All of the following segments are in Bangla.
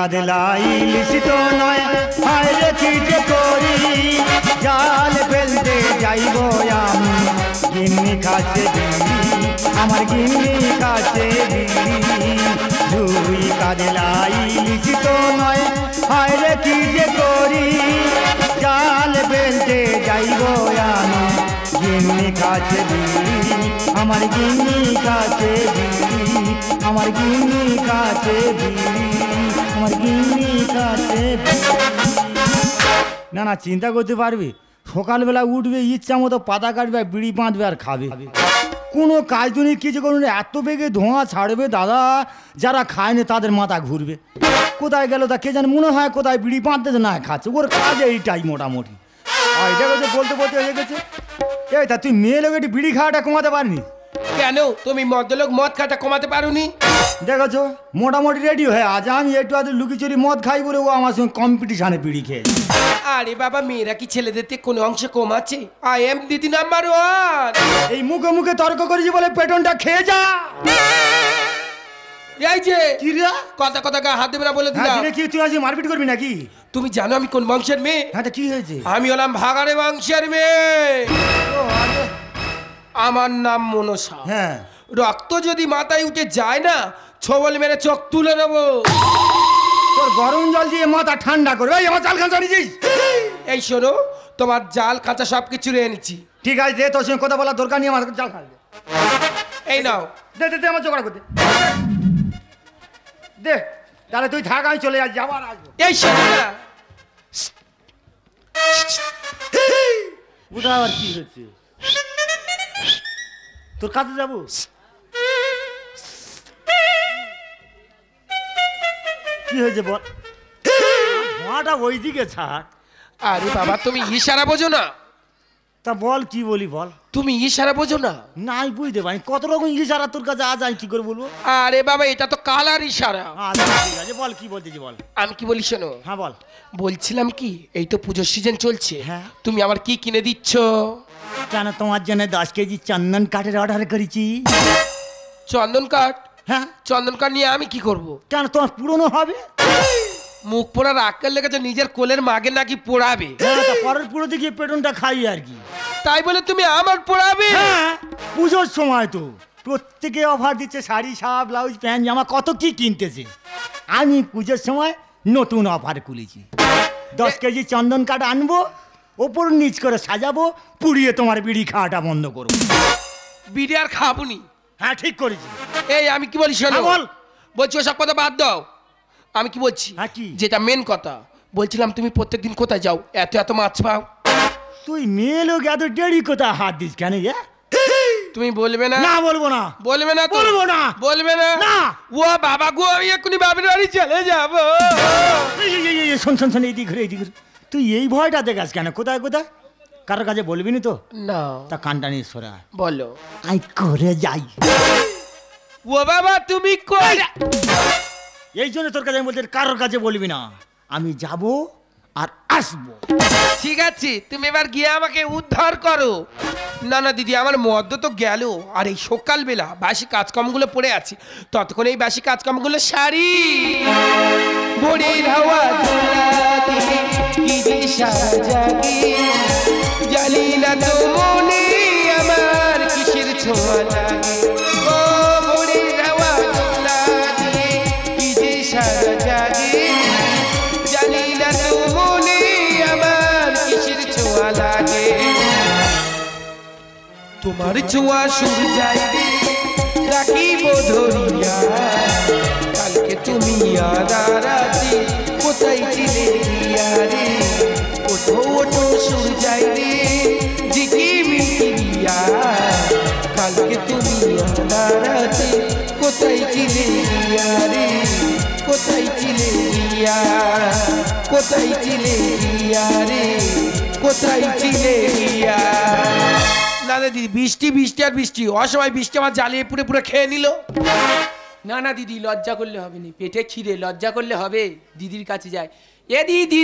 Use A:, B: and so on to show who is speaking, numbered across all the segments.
A: কাদলাই লিসিত নয় হায় রে কি যে করি জাল ফেলতে যাইব আমি গিন্নি কাছে বিড়ি আমার গিন্নি কাছে বিড়ি দুই কাদলাই লিসিত নয় হায় রে কি যে করি জাল ফেলতে যাইব আমি গিন্নি কাছে বিড়ি আমার গিন্নি কাছে বিড়ি আমার গিন্নি কাছে বিড়ি আমার গিন্নি কাছে না না চিন্তা করতে পারবি সকালবেলা উঠবে ইচ্ছা মতো পাতা কাটবে বিড়ি বাঁধবে আর খাবে কোনো কাজ তো নেই কিছু করুন এত বেগে ধোঁয়া ছাড়বে দাদা যারা খায়নি তাদের মাথা ঘুরবে কোথায় গেল তা কে জানে মনে হয় কোথায় বিড়ি বাঁধতে না খাচ্ছে ওর কাজ এইটাই মোটামুটি এটা কথা বলতে বলতে হয়ে গেছে এই তা তুই মেয়ে লোক একটু বিড়ি খাওয়াটা কমাতে পারিনি
B: কেন তুমি মদ্যলোক মদ খাওয়াটা কমাতে পারোনি
A: দেখেছো মোটামুটি রেডি হয়ে আজ আমি একটু আধ লুকিচুরি মদ খাই বলে ও আমার সঙ্গে কম্পিটিশনে বিড়ি খেয়ে
B: আরে বাবা মেয়েরা কি ছেলেদের থেকে কোনো অংশে কম আছে আই এম দিদি নাম্বার 1
A: এই মুখে মুখে তর্ক করেছি বলে পেটনটা খেয়ে যা
B: এই যে
A: কি রে
B: কথা কথা গা হাত দেবে না বলে দিলাম
A: হ্যাঁ কি তুই আজ মারপিট করবি নাকি
B: তুমি জানো আমি কোন বংশের মেয়ে
A: হ্যাঁ তা কি হয়েছে
B: আমি হলাম ভাগাড়ে বংশের মেয়ে আমার নাম মনসা
A: হ্যাঁ
B: রক্ত যদি মাথায় উঠে যায় না ছবল মেরে চোখ তুলে নেবো
A: তোর গরম জল দিয়ে মাথা ঠান্ডা করবে এই আমার জাল খাঁচা নিয়েছিস
B: এই শোনো তোমার জাল কাঁচা সব কিছু এনেছি
A: ঠিক আছে দে তোর সঙ্গে কথা বলার দরকার নেই আমার জাল খাবে
B: এই নাও
A: দে দে দে আমার জোগাড় করতে দে তাহলে তুই থাক আমি চলে যাচ্ছি আবার আসবো
B: এই শোনো না
A: ওটা আবার কি হচ্ছে তোর কাছে যাবো কি হয়েছে বল ধোঁয়াটা ওইদিকে ছাড়
B: আরে বাবা তুমি ইশারা বোঝো না
A: তা বল কি বলি বল
B: তুমি ইশারা বোঝো না
A: নাই বুঝতে পারি কত রকম ইশারা তোর কাছে আজ আমি কি করে বলবো
B: আরে বাবা এটা তো কালার ইশারা
A: আচ্ছা ঠিক আছে বল কি বলতেছি বল
B: আমি কি বলি শোনো
A: হ্যাঁ বল
B: বলছিলাম কি এই তো পুজোর সিজন চলছে
A: হ্যাঁ
B: তুমি আমার কি কিনে দিচ্ছ
A: কেন তোমার জন্য 10 কেজি চন্দন কাঠের অর্ডার করেছি
B: চন্দন কাঠ
A: হ্যাঁ
B: চন্দন কাঠ নিয়ে আমি কি করব
A: কেন তোমার পুরনো হবে
B: মুখ পোড়ার আক্কেল লেগেছে নিজের কোলের মাগে নাকি পোড়াবে
A: হ্যাঁ তা পরের পুরোতে গিয়ে পেটনটা খাই আর কি
B: তাই বলে তুমি আমার পোড়াবে
A: হ্যাঁ পুজোর সময় তো প্রত্যেকে অফার দিচ্ছে শাড়ি শার্ট ব্লাউজ প্যান্ট জামা কত কি কিনতেছে আমি পুজোর সময় নতুন অফার খুলেছি 10 কেজি চন্দন কাঠ আনবো ওপর নিচ করে সাজাবো পুড়িয়ে তোমার বিড়ি খাওয়াটা বন্ধ করবো
B: বিড়ি আর খাবুনি
A: হ্যাঁ ঠিক করেছি
B: এই আমি কি বলি শোনো
A: বল
B: বলছি ওসব কথা বাদ দাও আমি কি বলছি
A: হ্যাঁ কি
B: যেটা মেন কথা বলছিলাম তুমি প্রত্যেকদিন কোথায় যাও এত এত মাছ পাও
A: তুই মেয়ে লোক এত দেরি কোথায় হাত দিস কেন
B: তুমি বলবে না
A: না বলবো না
B: বলবে না
A: বলবো না
B: বলবে না
A: না
B: ও বাবা গো আমি এক্ষুনি বাবির বাড়ি চলে যাবো
A: শোন শোন শোন এইদিক ঘুরে এইদিক ঘুরে তুই এই ভয়টা দেখাস কেন কোথায় কোথায় কারোর কাছে বলবি না তো
B: না
A: তা কানটা নিয়ে সরা
B: বলো
A: আই করে যাই
B: ও বাবা তুমি কই
A: এই জন্য তোর কাছে আমি বলছি কারোর কাছে বলবি না আমি যাব আর আসবো
B: ঠিক আছে তুমি এবার গিয়ে আমাকে উদ্ধার করো না না দিদি আমার মদ্য তো গেল আর এই সকালবেলা বাসি কাজকর্মগুলো পড়ে আছে ততক্ষণ এই বাসি কাজকর্মগুলো সারি ভোরের হাওয়া কি যে সাজাগে জানি না তো মনে আমার কিসের ছোঁয়া লাগে ও ভোরের হাওয়া কি যে সাজাগে জানি না তো মনে আমার কিসের ছোঁয়া লাগে তোমার ছোঁয়া সুর যায় রাখিব ধরিয়া কালকে তুমি আদারাতে কোথায় ছিলে রে ওঠো ওঠো সুর যায় রে ঝিকিমিকিরিয়া কালকে তুমি আদারাতে কোথায় ছিলে রে কোথায় ছিলে কোথায় ছিলে রে কোথায় ছিলে না দিদি বৃষ্টি বৃষ্টি আর বৃষ্টি অসময় বৃষ্টি আমার জ্বালিয়ে পুরে পুরে খেয়ে নিল
C: না না দিদি লজ্জা করলে হবে না পেটে খিদে লজ্জা করলে হবে দিদির কাছে যায় এ দিদি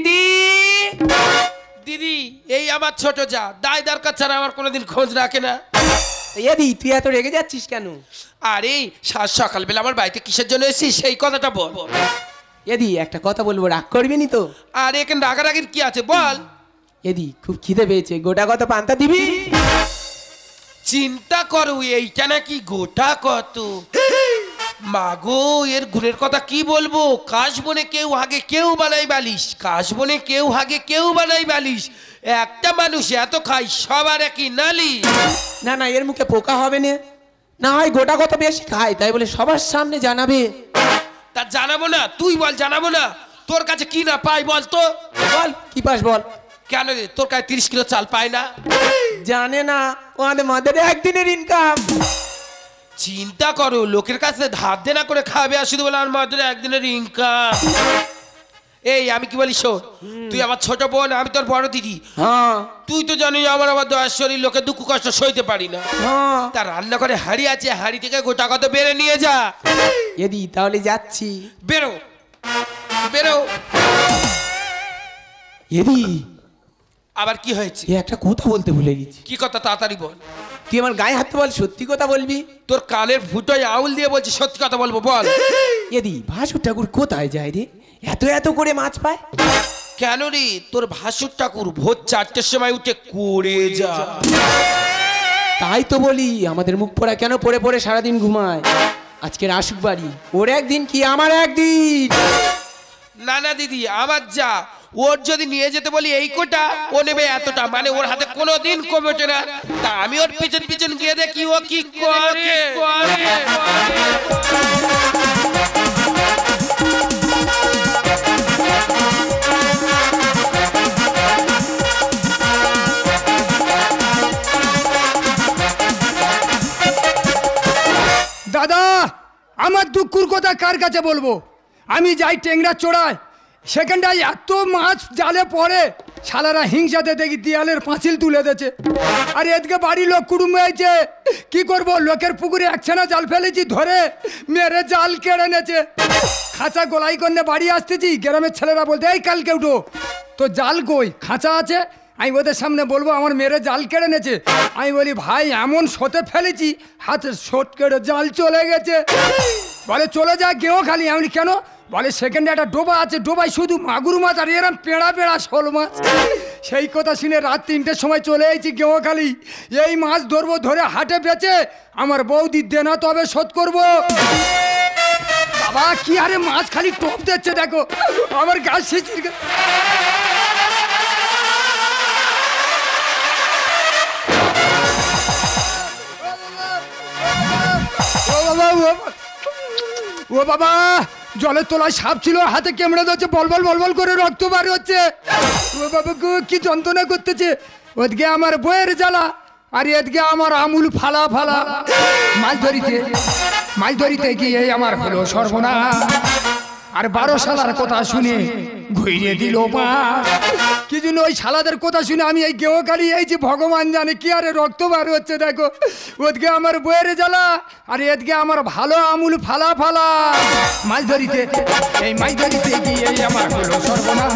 B: দিদি এই আমার ছোট যা দায় দরকার ছাড়া আমার কোনোদিন খোঁজ রাখে না
C: এ দিদি তুই এত রেগে যাচ্ছিস কেন
B: আরে সাত সকালবেলা আমার বাড়িতে কিসের জন্য এসেছিস সেই কথাটা বল
C: এদি একটা কথা বলবো, রাগ করবি নি তো?
B: আর এখানে রাগারাগির কি আছে বল।
C: এদি খুব খিদে পেয়েছে, গোটা কত পান্তা দিবি?
B: চিন্তা করো, এইটা নাকি গোটা কত। মাগো, এর গুণের কথা কি বলবো। কাশবনে কেউ হাগে কেউ বানাই বালিশ, কাশবনে কেউ হাগে কেউ বানাই বালিশ। একটা মানুষ এত খায়, সবার একই নালি।
C: না না, এর মুখে পোকা হবে না, না হয় গোটা কত বেশি খায় তাই বলে সবার সামনে জানাবে?
B: তা জানাবো না? তুই বল জানাবো না? তোর কাছে কি না পাই বল তো।
C: বল কি পাস বল।
B: কেন রে, তোর কাছে 30 কিলো চাল পায় না?
C: জানে না, আমাদের মাদের একদিনের ইনকাম।
B: চিন্তা করো, লোকের কাছে ধার দেনা করে খাবে আর শুধু বলে আমার মাদের একদিনের ইনকাম। এই আমি কি বলি শোন, তুই আমার ছোট বোন, আমি তোর বড় দিদি।
C: হ্যাঁ
B: তুই তো জানিস আমার আবার দয়ার শরীর, লোকের দুঃখ কষ্ট সইতে পারি না।
C: হ্যাঁ।
B: তার রান্না করে হাড়ি আছে, হাড়ি থেকে গোটা কত বেড়ে নিয়ে যা।
C: এদি তাহলে যাচ্ছি।
B: বেরো বেরো।
C: এদি
B: আবার কি হয়েছে?
C: এ একটা কথা বলতে ভুলে গেছি।
B: কি কথা, তাড়াতাড়ি বল।
C: তুই আমার গায়ে হাত বল, সত্যি কথা বলবি?
B: তোর কানের ফুটোয় আউল দিয়ে বলছি, সত্যি কথা বলবো বল।
C: এদি ভাসুর ঠাকুর কোথায় যায় রে, এত এত করে মাছ পায়?
B: কেন রে, তোর ভাসুর ঠাকুর ভোর 4টের সময় উঠে করে যা।
C: তাই তো বলি, আমাদের মুখ পোড়া কেন পড়ে পড়ে সারাদিন ঘুমায়। আজকের আসুক বাড়ি, ওর একদিন কি আমার একদিন।
B: না না দিদি, আমার যা। ওর যদি নিয়ে যেতে বলি এই কোটা, ও নেবে এতটা, মানে ওর হাতে কোনোদিন কমে ওঠে না। তা আমি ওর পিছন পিছন গিয়ে দেখি ও কি করে।
D: দাদা, আমার দুঃখুর কথা কার কাছে বলবো? আমি যাই টেংরা চড়ায়, সেখানটায় এত মাছ জালে পড়ে, শালারা হিংসাতে দেখি দেয়ালের পাঁচিল তুলে দিয়েছে। আর এদিকে বাড়ির লোক কুটুম হয়েছে, কি করব, লোকের পুকুরে একছানা জাল ফেলেছি, ধরে মেরে জাল কেড়ে নেছে। খাঁচা গোলাই করলে বাড়ি আসতেছি, গ্রামের ছেলেরা বলতে এই কালকে উঠো, তো জাল কই, খাঁচা আছে। আমি ওদের সামনে বলবো আমার মেরে জাল কেড়ে নেছে। আমি বলি ভাই এমন শোতে ফেলেছি, হাতে শোট কেড়ে জাল চলে গেছে। বলে চলে যা গেও খালি। আমি কেন? বলে সেখানে একটা ডোবা আছে, ডোবায় শুধু মাগুর মাছ আর এরম পেড়া পেড়া শোল মাছ। সেই কথা শুনে রাত 3টের সময় চলে এসেছি গেও খালি। এই মাছ ধরবো, ধরে হাটে বেচে আমার বৌদি দেনা তবে শোধ করবো। বাবা কি আরে মাছ খালি টপ দিচ্ছে, দেখো আমার গাছ শিশির। ও বাবা, জলের তলায় সাপ ছিল, হাতে কেমড়ে ধরছে, বলবল বলবল করে রক্ত বার হচ্ছে। ও বাবা গো, কি যন্ত্রণা করতেছে। ওদিকে আমার বইয়ের জ্বালা, আর এদিকে আমার আমুল ফালা ফালা। মাছ ধরিতে গিয়ে আমার হলো সর্বনাশ। আর 12 শালার কথা শুনে ঘুরিয়ে দিল মা। কি জন্য ওই শালাদের কথা শুনে আমি এই গেওকালি এই যে ভগবান জানে কি আরে রক্ত বার হচ্ছে। দেখো ওদিকে আমার বইয়ের জ্বালা, আর এদিকে আমার ভালো আমুল ফালা ফালা। মাছ ধরিতে গিয়ে আমার হলো সর্বনাশ।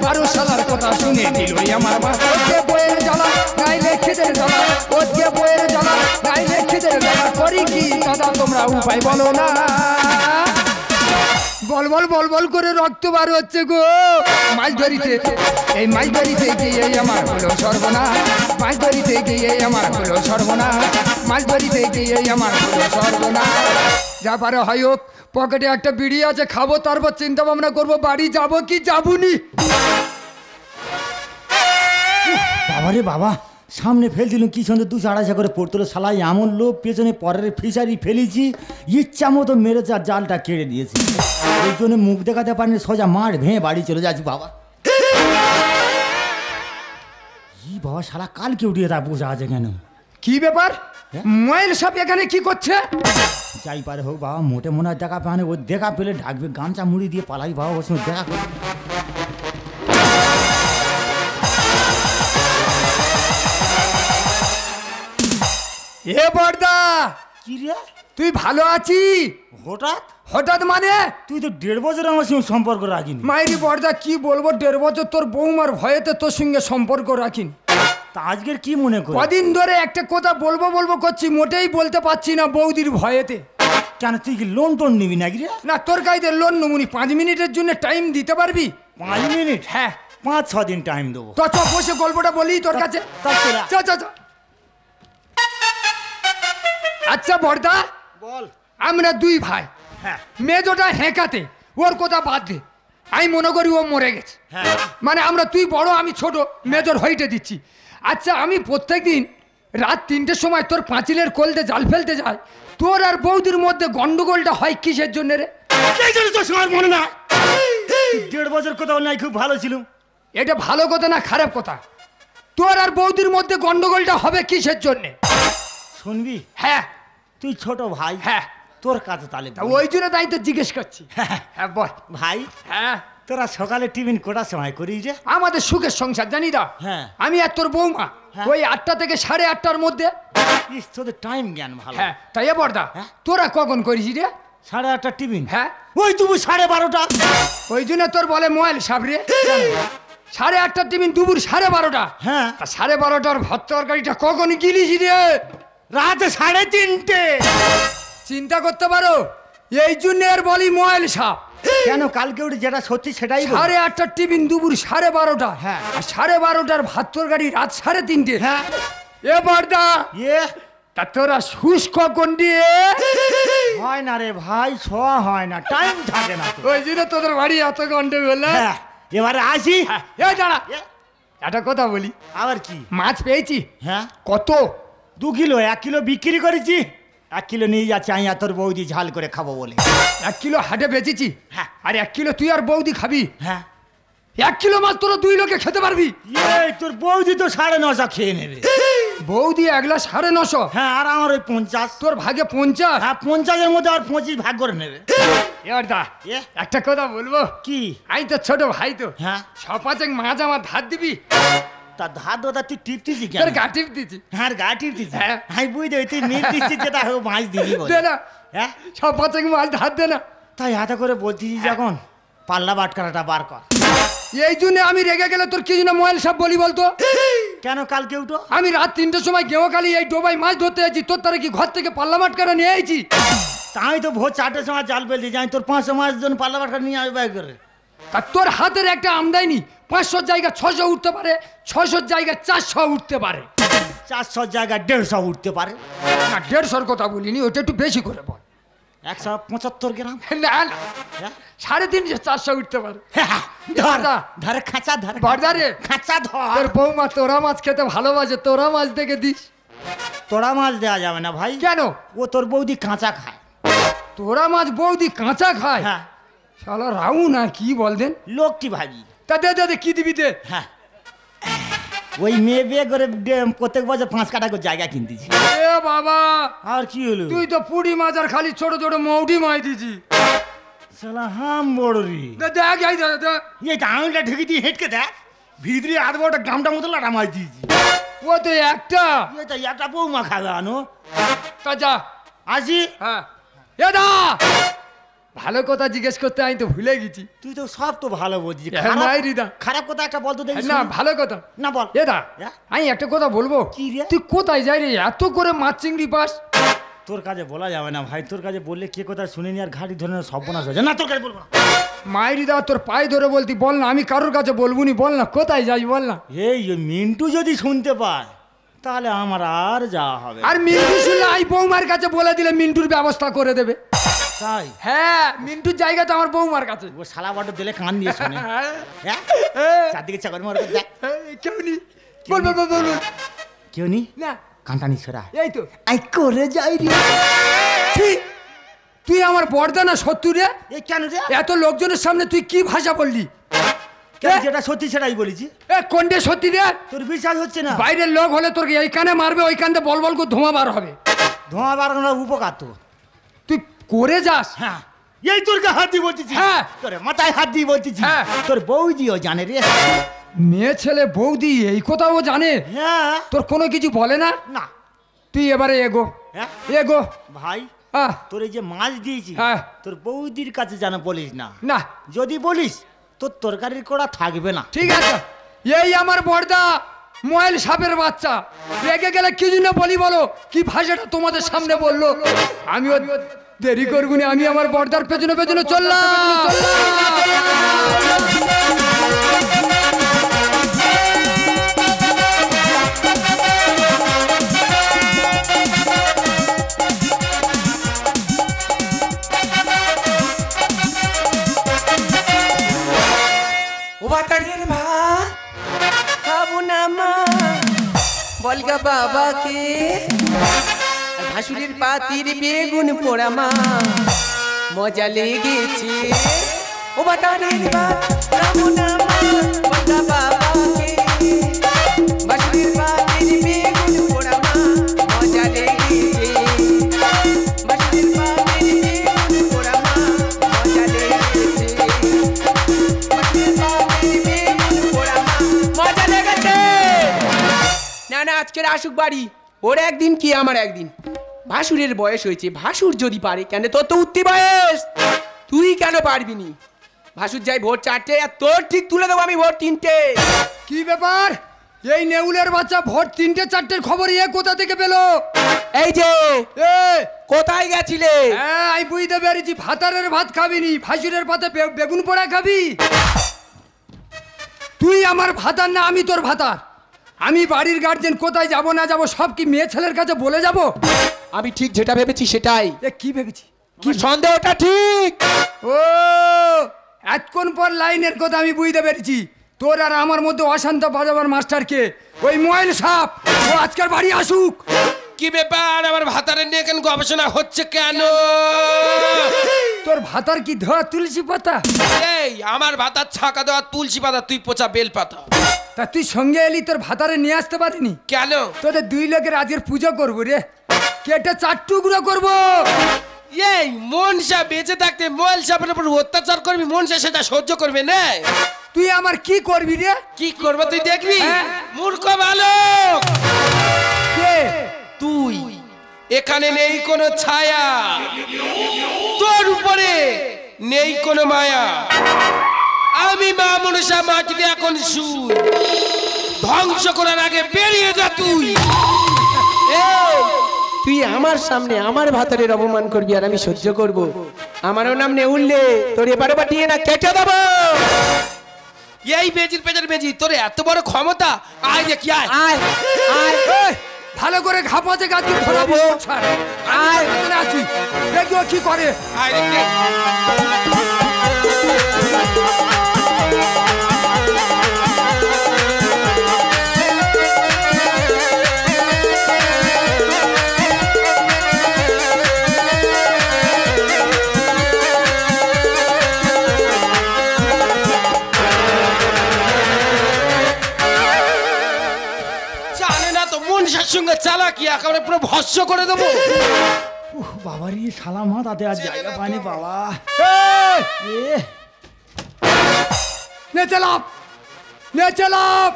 D: 12 শালার কথা শুনে দিল আমার মা। ওদিকে বইয়ের জ্বালা, গাইলে খিদের জ্বালা, ওদিকে বইয়ের জ্বালা, গাইলে খিদের জ্বালা। করি কি দাদা তোমরা উপায় বলো না। বল বল বল বল করে রক্ত বার হচ্ছে গো। মাছ ধরিতে গিয়ে আমার হলো সর্বনাশ। মাছ ধরিতে গিয়ে আমার হলো সর্বনাশ। মাছ ধরিতে গিয়ে আমার হলো সর্বনাশ। যা পারে হয় হোক, পকেটে একটা বিড়ি আছে, খাবো, তারপর চিন্তা ভাবনা করবো বাড়ি যাবো কি যাবুনি।
A: বাবারে বাবা, সামনে ফেলছিলাম কি সুন্দর 200-250 করে পড়তো। শালাই এমন লোক, পেছনে পরের ফিশারি ফেলেছি, ইচ্ছা মতো মেরেছে আর জালটা কেড়ে দিয়েছি। ওই জন্য মুখ দেখাতে পারিনি, সোজা মাঠ ভেঙে বাড়ি চলে যাচ্ছি। বাবা বাবা, শালা কালকে উঠিয়ে তা বোঝা আছে কেন?
D: কি ব্যাপার, মোবাইল সব এখানে কি করছে?
A: যাই পারে হোক বাবা, মোটে মনে হয় দেখা পায় না। ও দেখা পেলে ঢাকবে, গামছা মুড়ি দিয়ে পালাই বাবা, ওর সঙ্গে দেখা করে।
D: এ বড়দা,
A: কি রে
D: তুই ভালো আছি?
A: হঠাৎ
D: হঠাৎ মানে?
A: তুই তো 1.5 বছর আমার সঙ্গে সম্পর্ক রাখিনি।
D: মাইরি বড়দা কি বলবো, 1.5 বছর তোর বৌমার ভয়েতে তোর সঙ্গে সম্পর্ক রাখিনি।
A: তা আজকের কি মনে কর?
D: কদিন ধরে একটা কথা বলবো বলবো করছি, মোটেই বলতে পারছি না বৌদির ভয়েতে।
A: কেন তুই কি লোন টোন নিবি নাকি রে?
D: না তোর গাড়িতে লোন নমুনি 5 মিনিটের জন্য টাইম দিতে পারবি?
A: 5 মিনিট?
D: হ্যাঁ
A: 5-6 দিন টাইম দেবো।
D: তো চ বসে গল্পটা বলি তোর কাছে। চ চ চ। আচ্ছা বড়দা
A: বল।
D: আমরা 2 ভাই,
A: হ্যাঁ
D: মেজোটা হেঁকাতে, ওর কথা বাদ দে, আমি মনে করি ও মরে গেছে।
A: হ্যাঁ
D: মানে আমরা তুই বড় আমি ছোট, মেজর হইতে দিচ্ছি। আচ্ছা আমি প্রত্যেকদিন রাত 3টের সময় তোর পাঁচিলের কোলতে জাল ফেলতে যাই, তোর আর বৌদির মধ্যে গন্ডগোলটা হয় কিসের জন্য রে?
A: এই জন্য তো সময় মনে না। 1.5 বছর কোথাও নাই, খুব ভালো ছিল।
D: এটা ভালো কথা না খারাপ কথা? তোর আর বৌদির মধ্যে গন্ডগোলটা হবে কিসের জন্য?
A: শুনবি,
D: হ্যাঁ
A: তুই ছোট ভাই,
D: হ্যাঁ
A: তোর কাছে তাহলে
D: তা ওই জন্য তাই তো জিজ্ঞেস করছি। হ্যাঁ বল।
A: ভাই
D: হ্যাঁ
A: তোরা সকালে টিফিন কটার সময় করিস রে?
D: আমাদের সুখের সংসার জানি না।
A: হ্যাঁ।
D: আমি আর তোর বৌমা
A: হ্যাঁ।
D: ওই 8টা থেকে 8:30টার মধ্যে।
A: ইস, তোদের টাইম জ্ঞান ভালো।
D: হ্যাঁ তাই বড়দা
A: হ্যাঁ।
D: তোরা কখন করিস রে?
A: 8:30 টিফিন।
D: হ্যাঁ
A: ওই তুমি 12:30টা।
D: ওই জন্য তোর বলে মোবাইল সাবরে। 8:30টার টিফিন দুপুর 12:30টা।
A: হ্যাঁ।
D: তা 12:30টার ভাত তরকারিটা কখন গিলিস রে?
A: রাত 3:30।
D: চিন্তা করতে পারো, এই জন্য এর বলি মোবাইল সাপ।
A: কেন কালকে উঠে যেটা সত্যি সেটাই বল।
D: 8:30টার টিফিন দুপুর 12:30টা।
A: হ্যাঁ।
D: আর 12:30টার ভাত তরকারি রাত 3:30।
A: হ্যাঁ
D: এ বড়দা
A: ইয়ে
D: তা তোরা শুষ্ক কখন দিয়ে?
A: হয় না রে ভাই, শোয়া হয় না, টাইম থাকে না তো।
D: ওই জন্য তোদের বাড়ি এত গন্ডগোল।
A: হ্যাঁ এবারে আসি।
D: এই দাঁড়া,
A: এ,
D: একটা কথা বলি,
A: আবার কি?
D: মাছ পেয়েছি।
A: হ্যাঁ
D: কত?
A: 2 কিলো। 1 কিলো বিক্রি করেছি, 1 কিলো নিয়ে যাচ্ছি আমি আর তোর বৌদি ঝাল করে খাবো বলে।
D: 1 কিলো হাটে বেচেছি।
A: হ্যাঁ।
D: আর 1 কিলো তুই আর বৌদি খাবি।
A: হ্যাঁ
D: 1 কিলো মাছ তোরা 2 লোকে খেতে পারবি।
A: এই তোর বৌদি তো 950 খেয়ে নেবে।
D: বৌদি 1,950।
A: হ্যাঁ আর আমার ওই 50।
D: তোর ভাগে 50।
A: হ্যাঁ 50-এর মধ্যে আর 25 ভাগ করে নেবে।
D: এবার দা
A: এ,
D: একটা কথা বলবো
A: কি?
D: আমি তো ছোট ভাই তো।
A: হ্যাঁ
D: 6-5 মাছ আমার ধার দিবি?
A: তা ধার দোদা তুই টিপতিছি কেন?
D: তোর গা টিপ দিচ্ছি।
A: হ্যাঁ গা টিপতিছি।
D: হ্যাঁ।
A: আমি বুঝতে তুই মিট দিচ্ছিস যেটা হোক মাছ দিবি বলে।
D: দে না,
A: হ্যাঁ
D: 6-5 মাছ ধার দে না।
A: তাই হাতে করে বলছিস যখন, পাল্লা বাটকারাটা বার কর।
D: এই জন্য আমি রেগে গেলে তোর কি জন্য মোবাইল সব বলি বলতো?
A: কেন কালকে উঠো?
D: আমি রাত 3টের সময় গেঁওকালি এই ডোবায় মাছ ধরতে যাচ্ছি, তোর তারা কি ঘর থেকে পাল্লা মাটকারা নিয়ে আইছি?
A: তাই তো ভোর 4টের সময় জাল ফেলছি, যাই তোর 500 মাছের জন্য পাল্লা বাটকারা নিয়ে আসবে করে।
D: তা তোর হাতের একটা আমদানি 500 জায়গা 600 উঠতে পারে, 600 জায়গা 400 উঠতে পারে,
A: 400 জায়গায় 150 উঠতে পারে।
D: না 150-র কথা বলিনি, ওটা একটু বেশি করে বল।
A: 175 গ্রাম।
D: না না
A: হ্যাঁ?
D: 350 400 উঠতে পারে।
A: ধর
D: দাদা।
A: ধরে খাঁচা ধর।
D: বড়দা রে,
A: খাঁচা
D: তোর
A: ধর।
D: বৌমা তোরা মাছ খেতে ভালোবাসে, তোরা মাছ দেখে দিস।
A: তোরা মাছ দেওয়া যাবে না ভাই।
D: কেন?
A: ও তোর বৌদি কাঁচা খায়।
D: তোরা মাছ বৌদি কাঁচা খায়?
A: হ্যাঁ
D: শালা রাউ না কি বল দেন।
A: লোক কি ভাবি?
D: তা দে দে দে, কি দিবি দে।
A: হ্যাঁ ওই মেয়ে বিয়ে করে প্রত্যেক বছর 5 কাটা করে জায়গা কিনতেছি।
D: এ বাবা,
A: আর কি হলো?
D: তুই তো পুরি মাছ আর খালি ছোট ছোট মৌডি মাই দিছি।
A: শালা হাম বড়রি।
D: দেখ এই দে দে।
A: এই আঙুলটা ঢেকে দিয়ে হেঁটকে দেখ, ভিতরে আধ বড়টা গামটা মতো লাটা মাছ দিয়েছি।
D: ও তো একটা।
A: এটা একটা বৌমা খাবে আনো।
D: তা যা।
A: আসি।
D: হ্যাঁ এ দা, ভালো কথা জিজ্ঞেস করতে আমি তো ভুলে গেছি।
A: তুই তো সব তো ভালো বলছিস।
D: হ্যাঁ, মাইরিদা।
A: খারাপ কথা একটা বলতো দেখি।
D: না ভালো কথা।
A: না বল।
D: এ দা,
A: হ্যাঁ?
D: আমি একটা কথা বলবো।
A: কি রে?
D: তুই কোথায় যাই রে এত করে মাছ চিংড়ি পাস?
A: তোর কাছে বলা যাবে না ভাই, তোর কাছে বললে কে কথা শুনে নি আর ঘাড়ি ধরে সর্বনাশ হয়ে যায়। না তোর কাছে বলবো না।
D: মাইরিদা তোর পায়ে ধরে বলতি, বল না, আমি কারোর কাছে বলবো নি, বল না কোথায় যাই বল না।
A: এই মিন্টু যদি শুনতে পায় তাহলে আমার আর যাওয়া হবে না।
D: আর মিন্টু শুনলে আই বৌমার কাছে বলে দিলে মিন্টুর ব্যবস্থা করে দেবে।
A: তাই
D: হ্যাঁ মিন্টুর জায়গা তো আমার বৌমার কাছে।
A: ও শালা বড় দিলে কান দিয়ে শোনে। হ্যাঁ চারদিকে চাকর মার দেখ।
D: কেউ নি, বল বল বল বল।
A: কেউ নি
D: না
A: কান্টানি ছড়া।
D: এই তো
A: আই করে যাই রে।
D: ছি, তুই আমার বর্দা না সত্যি রে?
A: এই কেন রে?
D: এত লোকজনের সামনে তুই কি ভাষা বললি?
A: যেটা সত্যি সেটাই বলেছি।
D: এ কোনটা সত্যি রে?
A: তোর বিশ্বাস হচ্ছে না?
D: বাইরের লোক হলে তোর এই কানে মারবে, ওই কানে বল বল করে ধোঁয়া বার হবে।
A: ধোঁয়া বাড়ানোর উপকার তো
D: তুই করে যাস।
A: হ্যাঁ এই তোর গা হাত দিয়ে বলতেছি।
D: হ্যাঁ।
A: তোর মাথায় হাত দিয়ে বলতেছি।
D: হ্যাঁ।
A: তোর বৌদিও জানে রে।
D: মেয়ে ছেলে বৌদি এই কথাও জানে?
A: হ্যাঁ।
D: তোর কোনো কিছু বলে না?
A: না।
D: তুই এবারে এগো।
A: হ্যাঁ
D: এগো।
A: ভাই
D: আহ,
A: তোর এই যে মাছ দিয়েছি,
D: হ্যাঁ।
A: তোর বৌদির কাছে যেন বলিস না।
D: না
A: যদি বলিস তোর তরকারির কড়া থাকবে না।
D: ঠিক আছে। এই আমার বর্দা মোবাইল সাপের বাচ্চা, রেগে গেলে কি জন্য বলি বলো? কি ভাষাটা তোমাদের সামনে বললো? আমি দেরি করবি না, আমি আমার বর্দার পেছনে পেছনে চললাম।
C: ও বাতাড়ির ভাত খাবো না মা, বলগা বাবাকে। আর ভাসুরের পাতির বেগুন পোড়া মা, মজা লেগেছে। ও বাতাড়ির ভাত খাবো না মা, বলগা বাবাকে। ভাসুরের পাতির বেগুন পোড়া মা, মজা লেগেছে। ভাসুরের পাতির বেগুন পোড়া মা, মজা লেগেছে। মজা লেগেছে। না না, আজকের আসুক বাড়ি, ওর একদিন কি আমার একদিন। ভাসুরের বয়স হয়েছে, ভাসুর যদি পারে, কেন তোর তো উঠতি বয়স, তুই কেন পারবি নি? ভাসুর যাই ভোর 4টে, আর তোর ঠিক তুলে দেবো আমি ভোর 3টে।
D: কি ব্যাপার? এই নেউলের বাচ্চা ভোর 3টে 4টের খবর এ কোথা থেকে পেলো?
C: এই যে
D: এ
C: কোথায় গেছিলে?
D: হ্যাঁ, আমি বুঝতে পেরেছি, ভাতারের ভাত খাবি নি, ভাসুরের পাতে বেগুন পোড়া খাবি। তুই আমার ভাতার না, আমি তোর ভাতার। আমি বাড়ির গার্জেন, কোথায় যাব না যাব সব কি মেয়ে ছেলের কাছে বলে যাব?
C: আমি ঠিক যেটা ভেবেছি সেটাই।
D: এ কি ভেবেছি?
C: কি সন্দেহটা ঠিক?
D: ও এতক্ষণ পর লাইনের কথা আমি বুঝতে পেরেছি। তোর আর আমার মধ্যে অশান্ত বাজাবার মাস্টারকে, ওই মোবাইল সাপ, ও আজকের বাড়ি আসুক।
B: কি ব্যাপার, আমার ভাতারের নিয়ে কেন গবেষণা হচ্ছে কেন?
D: তোর ভাতার কি ধোয়া তুলসী পাতা?
B: এই আমার ভাতার ছাকা দেওয়া তুলসী পাতা, তুই পচা বেল পাতা।
D: তা তুই সঙ্গে এলি, তোর ভাতারে নিয়ে আসতে পারিনি
B: কেন?
D: তোদের দুই লোকের আজকের পুজো করবো রে, কেটে 4 টুকরো করবো।
B: এই মনসা বেঁচে থাকতে মোয়াইল সাপের উপর অত্যাচার করবি, মনসা সেটা সহ্য করবে না।
D: তুই আমার কি করবি রে?
B: কি করবো তুই দেখবি?
D: হ্যাঁ।
B: মূর্খ বালক,
D: কে?
B: তুই এখানে নেই কোনো ছায়া, তোর উপরে নেই কোনো মায়া। আমি মা মনসা মাটিতে এখন শুই, ধ্বংস করার আগে বেরিয়ে যা তুই।
C: তুই আমার সামনে আমার ভাতারের অপমান করবি আর আমি সহ্য করব? আমারও নাম নেউললে, তোর এবারে পাঠিয়ে না কেটে দেবো।
B: এই বেজির পেজের বেজি, তোর এত বড় ক্ষমতা! আয় দেখি, আয়
C: আয় আয়
D: এই, ভালো করে ঘাপাতে গাছ ধরাবো।
C: আয়।
D: আছি, দেখি ও কি করে।
B: আয় দেখি। সঙ্গে চালাকি একেবারে পুরো ভস্য করে দেবো।
A: বাবারি শালা মা, তাতে আর জায়গা পায়নি বাবা।
D: নে চালাপ, নে চালাপ।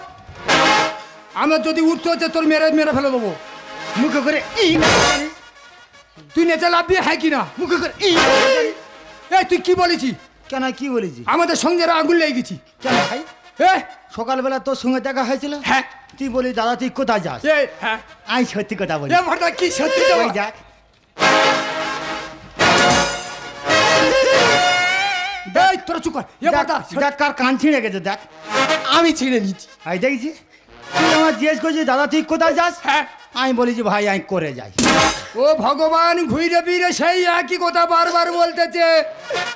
D: আমার যদি উঠতে হচ্ছে তোর মেরে মেরে ফেলে দেবো।
A: মুখে করে
D: তুই নেচে লাভবি, হ্যাঁ কিনা?
A: মুখে করে
D: এই তুই কি বলেছি?
A: কেন কি বলেছি?
D: আমাদের সঙ্গে আগুন লেগে গেছি।
A: কেন ভাই? সকালবেলা তোর সঙ্গে দেখা হয়েছিল।
D: হ্যাঁ।
A: তুই বলি দাদা তুই কোথায় যাস?
D: হ্যাঁ,
A: আমি সত্যি কথা বলি।
D: কি সত্যি?
A: দেখ
D: তোরা চুপ কর।
A: দেখ কার কান ছিঁড়ে গেছে, দেখ
C: আমি ছিঁড়ে নিচ্ছি।
A: আই দেখছি তুই আমার জিজ্ঞেস করছিস দাদা তুই কোথায় যাস?
D: হ্যাঁ,
A: আমি বলেছি ভাই আমি করে যাই।
D: ও ভগবান, ঘুরে ফিরে সেই একই কথা বারবার বলতেছে।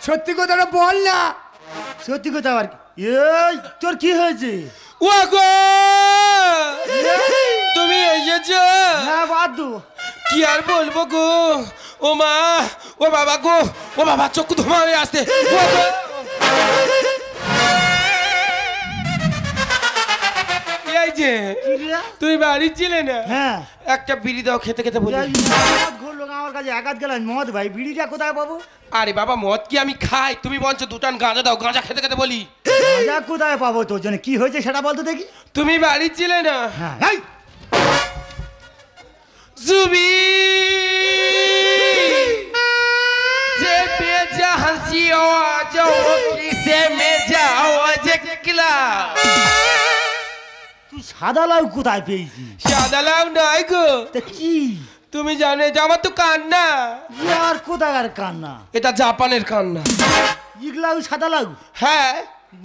D: সত্যি কথাটা বল না।
A: সত্যি কথা আর এই তোর কি হয়েছে?
B: ও গো তুমি এসেছো?
A: হ্যাঁ বাদু,
B: কি আর বলবো গো। ও মা, ও বাবা গো, ও বাবা চক্ষু ধোঁয়া হয়ে আসতে। এই যে তুই বাড়ি ছিলে না?
A: হ্যাঁ
B: একটা বিড়ি দাও, খেতে খেতে বলি।
A: ঘুরলো আমার কাছে একাত গেল মদ ভাই, বিড়িটা কোথায় পাবো?
B: আরে বাবা মদ কি আমি খাই? তুমি বলছো দুটান গাঁজা দাও, গাঁজা খেতে খেতে বলি।
A: গাঁজা কোথায় পাবো তোর জন্য? কি হয়েছে সেটা বলতো দেখি।
B: তুমি বাড়ি ছিলে না?
A: হ্যাঁ
B: জুবি যে বেজা হাসি আওয়াজ কিসে মেজা আওয়াজ কিলা।
A: তুই সাদা লাউ কোথায় পেয়েছিস?
B: সাদা লাউ নাই গো,
A: তা কি?
B: তুমি জানো এটা আমার তো কান্না।
A: আর কোথাকার কান্না?
B: এটা জাপানের কান্না।
A: ইগলাউ সাদা লাগু।
B: হ্যাঁ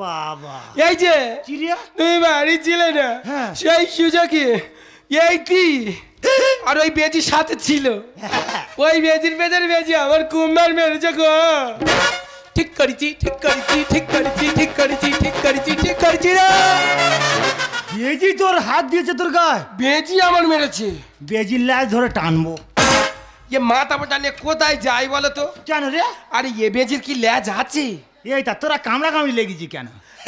A: বাবা,
B: এই যে
A: চিড়িয়া
B: তুমি বাড়ি ছিলে না,
A: হ্যাঁ।
B: সেই সুযোগে এইটি আর ওই বেজির সাথে ছিল, ওই বেজির পেছনে বেজি আমার কুমার মেরেছে গো।
C: ঠিক করেছি, ঠিক করেছি, ঠিক করেছি, ঠিক করেছি, ঠিক করেছি, ঠিক করেছি রে।
A: বেজি তোর হাত দিয়েছে তোর গায়ে?
B: বেজি আমার মেরেছে।
A: বেজির ল্যাজ ধরে টানবো।
B: এ মাথা মোটা নিয়ে কোথায় যাই বলো তো?
A: কেন রে?
B: আরে এ বেজির কি ল্যাজ আছে?
A: এইটা তোরা কামড়া কামড়ি লেগেছি কেন?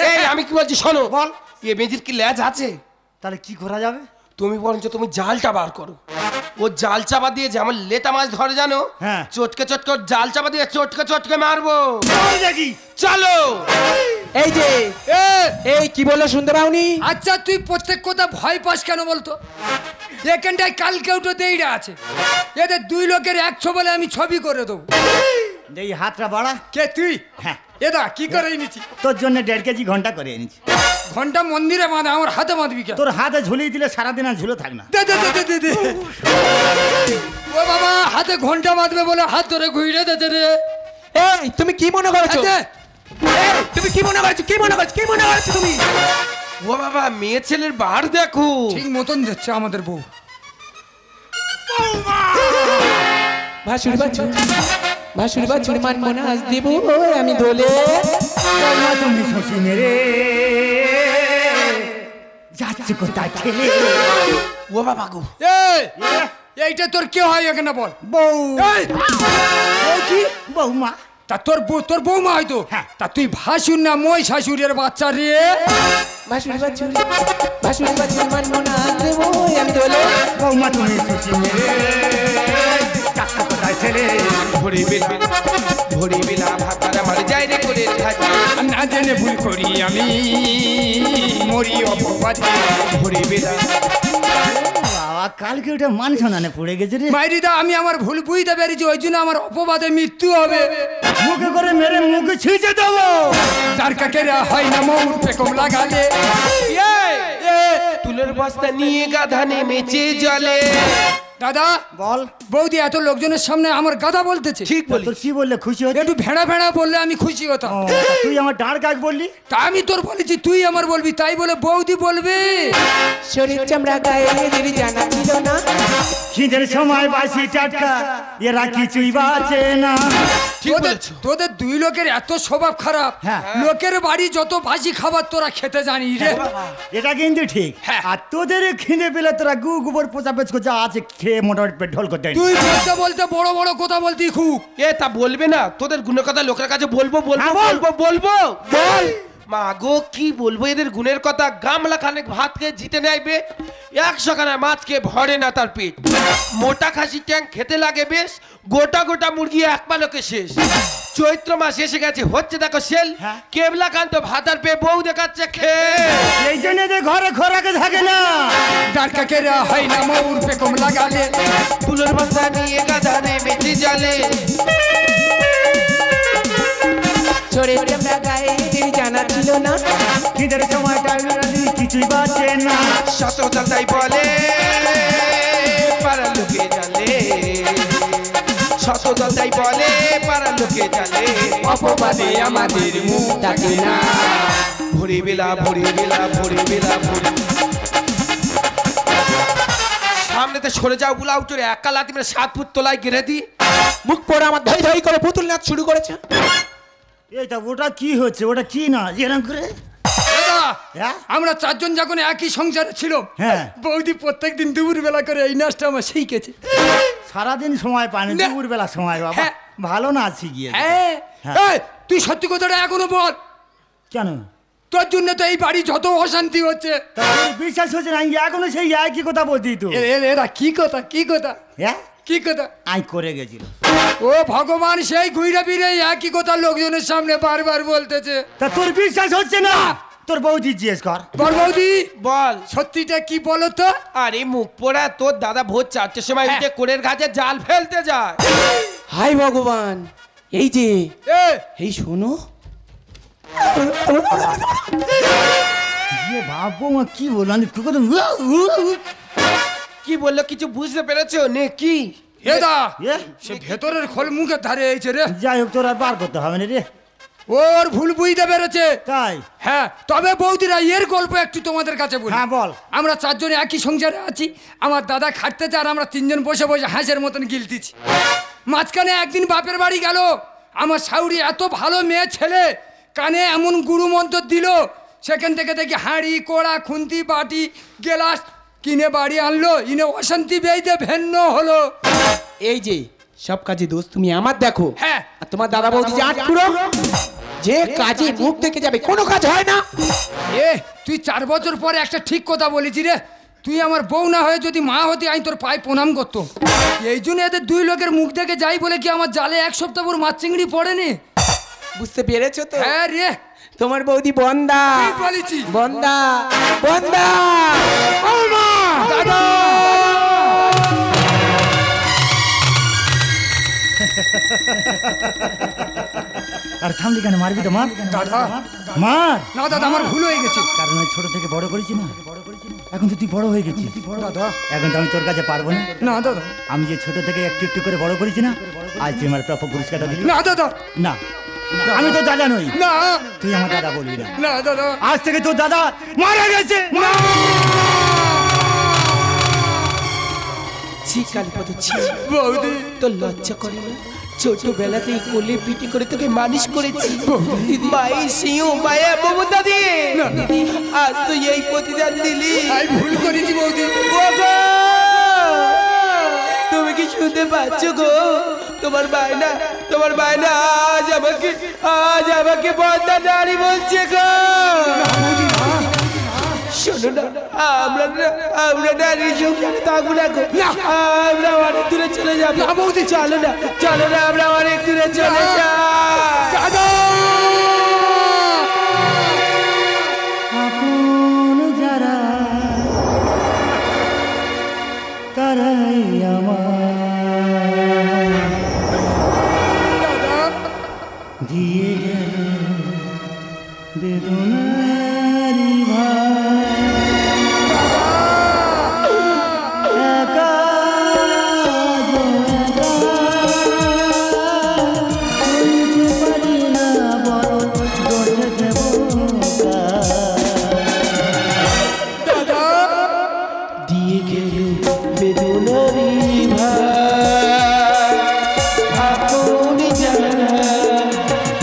B: এই আমি কি বলছি শোনো,
A: বল।
B: এ বেজির কি ল্যাজ আছে?
A: তাহলে কি করা যাবে?
B: তুমি বরঞ্চ তুমি জালটা বার করো। ও জাল চাপা দিয়ে যেমন লেটা মাছ ধরে জানো,
A: হ্যাঁ।
B: চটকে চটকে ওর জাল চাপা দিয়ে চটকে চটকে মারবো।
A: চল দেখি।
B: চলো।
C: এই যে এই কি বললো শুনতে পাওনি?
D: আচ্ছা তুই প্রত্যেক কথা ভয় পাস কেন বলতো? এখানটায় কালকেও তো দেইরা আছে, এদের দুই লোকের একশো বলে আমি ছবি করে দেবো।
A: দেখি হাতটা বাড়া।
D: কে তুই?
A: হ্যাঁ,
D: এদা কি করে এনেছি?
A: তোর জন্য 1.5 কেজি ঘন্টা করে এনেছি।
D: ঘন্টা মন্দিরে বাঁধা, আমার হাতে বাঁধবি কেন?
A: তোর হাতে ঝুলিয়ে দিলে সারাদিন আর ঝুলে থাক না।
D: দে দে দে দে দে। ও বাবা, হাতে ঘন্টা বাঁধবে বলে হাত ধরে ঘুরে দে রে।
C: এই তুমি কি মনে করছো?
D: দে।
C: এই তুমি কি মনে করছো? কি মনে করছো? কি মনে করছো তুমি?
B: ও বাবা, মেয়ে ছেলের বার দেখো।
D: ঠিক মতন দিচ্ছে আমাদের বউ।
C: ভাসুর বাছুর, ভাসুর বাছুর মানবো না আজ দেব আমি দোলে।
A: বৌমা তুমি শশী মেরে যাচ্ছে কোথায় ঠেলে?
B: ও বাবা গো,
D: এই এইটা তোর কে হয় এখানে বল?
A: বউ।
D: এই,
A: বউ কি? বৌমা।
D: তা তোর বৌমা হয়তো।
A: হ্যাঁ।
D: তা তুই ভাসুর না মই শাশুড়ের বাচ্চা রে?
C: ভাসুর বাছুর, ভাসুর বাছুর মানবো না আজ দেব আমি দোলে।
A: বৌমা তুমি শশী মেরে যাচ্ছে কোথায় ঠেলে?
B: ভরি বেলা, ভরি বেলা ভাতার আমার যাই রে করে থাকি।
D: না জেনে ভুল করি আমি মরি অপবাদে।
B: ভরি বেলা,
A: বাবা, কালকে ওটা মান শোনানে পড়ে গেছে রে।
D: মাইরিদা, আমি আমার ভুল বুঝতে পেরেছি, ওই জন্য আমার অপবাদে মৃত্যু হবে।
A: মুখে করে মেরে মুখে ছিঁচে দেবো।
D: তার কাকেরা হয় না মৌর পেকম লাগালে।
B: তুলোর বস্তা নিয়ে গাধা নেমেছে জলে।
D: দাদা
A: বল।
D: বৌদি এত লোকজনের সামনে আমার গাধা বলতেছে।
B: ঠিক বলি।
A: তোর কি বললে খুশি হচ্ছে?
D: একটু ভেড়া ভেড়া বললে আমি খুশি হতাম।
A: ও, তা তুই আমার ডাঁড় কাক বললি?
D: তা আমি তোর বলেছি, তুই আমার বলবি, তাই বলে বৌদি বলবে?
C: শরীর চামড়া গায়ে এদের জানা ছিল না।
A: খিদের সময় বাসি টাটকা, এরা কিছুই বাঁচে না।
B: ঠিক
D: তোদের
B: বলেছো।
D: তোদের দুই লোকের এত স্বভাব খারাপ।
A: হ্যাঁ।
D: লোকের বাড়ি যত বাসি খাবার তোরা খেতে জানিস রে।
A: এটা কিন্তু ঠিক।
D: হ্যাঁ।
A: আর তোদের খিদে পেলে তোরা গোবর পোচা পেচ যা আছে খেয়ে মোটামুটি পেট ঢোল করতে।
D: তুই বলতে বলতে বড় বড় কথা বলতি খুব।
B: এ তা বলবে না? তোদের গুণের কথা লোকের কাছে বলবো বলবো
A: হ্যাঁ, বল।
B: বলবো বলবো বল। মা গো, কি বলবো এদের গুণের কথা? গামলা খানেক ভাত খেয়ে জিতে নেবে, 100 খানা মাছ খেয়ে ভরে না তার পেট। মোটা খাসি ট্যাং খেতে লাগে বেশ, গোটা গোটা মুরগি এক পালকে শেষ। চৈত্র মাস এসে গেছে, হচ্ছে দেখো সেল।
A: হ্যাঁ।
B: কেবলা কান্ত ভাতার পেয়ে বউ দেখাচ্ছে খেয়ে।
A: এই জন্য এদের ঘরে খোরাকে থাকে না।
D: যার কাকেরা হয় না মৌর পেকম লাগালে।
B: তুলোর বস্তা নিয়ে গাধা নেমেছে জলে।
C: শরীর চামড়া গায়ে এদের জানা ছিল না।
A: খিদের সময় কিছুই বাঁচে না।
B: শত তাই বলে পাড়া লোকে জানে, শত তাই বলে পাড়া লোকে জানে।
C: অপবাদে আমাদের মুখ ডাকে না।
B: ভরি বেলা, ভরি বেলা, ভরি বেলা, ভরি। সামনেতে সরে যাও বুলা উঠে একা লাতি মেরে 7 ফুট তলায় গেড়ে দি।
C: মুখ পড়ে আমার ধই ধই করে পুতুল নাচ শুরু করেছে।
A: এইটা ওটা কি হচ্ছে? ওটা কি না এরকম করে?
D: দাদা,
A: হ্যাঁ?
D: আমরা চারজন যখন একই সংসারে ছিল,
A: হ্যাঁ।
D: বৌদি প্রত্যেকদিন দুপুর বেলা করে এই নাচটা আমার শিখেছে।
A: সারাদিন সময় পানি,
D: না।
A: দুপুর বেলা সময় বাবা।
D: হ্যাঁ।
A: ভালো না শিখিয়ে।
D: হ্যাঁ।
A: হ্যাঁ।
D: এই, তুই সত্যি কথাটা এখনো বল।
A: কেন?
D: তোর জন্য তো এই বাড়ি যত অশান্তি হচ্ছে।
A: তা তোর বিশ্বাস হচ্ছে না? এখনো সেই একই কথা বলতি তো।
D: এরা কি কথা, কি কথা,
A: হ্যাঁ,
D: কি কথা?
A: আই করে গেছিল।
D: ও ভগবান, সেই ঘুরে ফিরে একই কথা লোকজনের সামনে বারবার বলতেছে।
A: তা তোর বিশ্বাস হচ্ছে না? তোর বৌদি জিজ্ঞেস কর।
D: বল বৌদি,
B: বল।
D: সত্যিটা কি বলো তো?
B: আরে মুখ পোড়া, তোর দাদা ভোর 4টের সময় উঠে কোলের গাছে জাল ফেলতে যায়।
C: হাই ভগবান, এই যে
D: এ,
C: এই শোনো,
A: ইয়ে বাবু মা কি বললাম?
B: কি কি বললো কিছু বুঝতে পেরেছো নে কি?
D: এ দা
A: এ?
D: সে ভেতরের খোল মুখের ধারে এইছে রে।
A: যাই হোক তোর আর বার করতে হবে না রে।
D: ওর ভুল বুঝতে পেরেছে।
A: তাই?
D: হ্যাঁ, তবে বৌদিরা এর গল্প একটু তোমাদের কাছে বলি।
A: হ্যাঁ বল।
D: আমরা চারজনে একই সংসারে আছি। আমার দাদা খাটতেছে আর আমরা তিনজন বসে বসে হাঁসের মতন গিলতেছি। মাঝখানে একদিন বাপের বাড়ি গেল। আমার শাউরি এত ভালো মেয়ে ছেলে, কানে এমন গুরু মন্ত্র দিল, সেখান থেকে দেখি হাঁড়ি কোড়া খুন্তি বাটি গেলাস কিনে বাড়ি আনলো। ইনে অশান্তি বেইতে ভেন্ন হলো।
C: এই যে সব কাজে দোষ তুমি আমার দেখো।
D: হ্যাঁ।
C: আর তোমার দাদা বৌদি যে আটকুড়ো, যে কাজে মুখ দেখে যাবে কোনো কাজ হয় না।
D: এ তুই 4 বছর পরে একটা ঠিক কথা বলেছি রে। তুই আমার বউ না হয়ে যদি মা হতি আমি তোর পায়ে প্রণাম করতো। এই জন্য এদের দুই লোকের মুখ দেখে যাই বলে কি আমার জালে 1 সপ্তাহ পর মাছ চিংড়ি পড়েনি।
C: বুঝতে পেরেছো তো?
D: হ্যাঁ রে,
C: তোমার বৌদি বন্দা।
D: ঠিক বলেছি।
C: বন্দা বন্দা।
D: দাদা
A: আর থামলি কেন? মারবি তো মার।
D: দাদা
A: মার।
D: না দাদা, আমার ভুল হয়ে গেছে।
A: কারণ ওই ছোট থেকে বড় করেছি না, এখন তো তুই বড় হয়ে গেছিস।
D: দাদা
A: এখন তো আমি তোর কাছে পারবো না।
D: না দাদা,
A: আমি যে ছোট থেকে একটু একটু করে বড় করেছি না, আজ তুই আমার প্রাপ্য পুরস্কারটা দিবি।
D: না দাদা,
A: না, আমি তো দাদা নই।
D: না
A: তুই আমার দাদা বলবি না।
D: না দাদা,
A: আজ থেকে তোর দাদা মারা গেছে।
D: না
B: ছি কালীপদ ছি।
D: বৌদি,
B: তোর লজ্জা করে না? ছোটবেলাতেই কোলে পিটি করে তোকে মানুষ করেছি। মাই সিও মায়া মমতা দিয়ে আজ তো এই প্রতিদান দিলি।
D: আমি ভুল করেছি বৌদি।
B: ওগো, তুমি কি শুনতে পাচ্ছ গো? তোমার বায়না আজ আমাকে বন্দা নারী বলছে গো। শোনো না, আমরা নারীর সংসারে থাকবো না গো। আমরা অনেক দূরে চলে যাবো। চলো না, আমরা অনেক দূরে চলে যাই।
A: আপন যারা তারাই আমার দিয়ে গেল বেদনারি ভাই। একা বলতে পারি না, বড় দোষে দেব
B: দিয়ে গেল বেদনারি ভাই। আপন যারা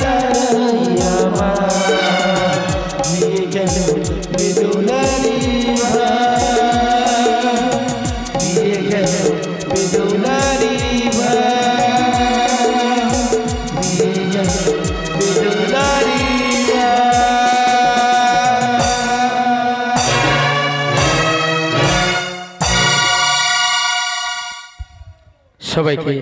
B: তারাই আমার, দিয়ে গেল বেদনারি ভাই, দিয়ে গেল বেদনারি ভাই, দিয়ে গেল বেদনারি ভাই। সবাইকে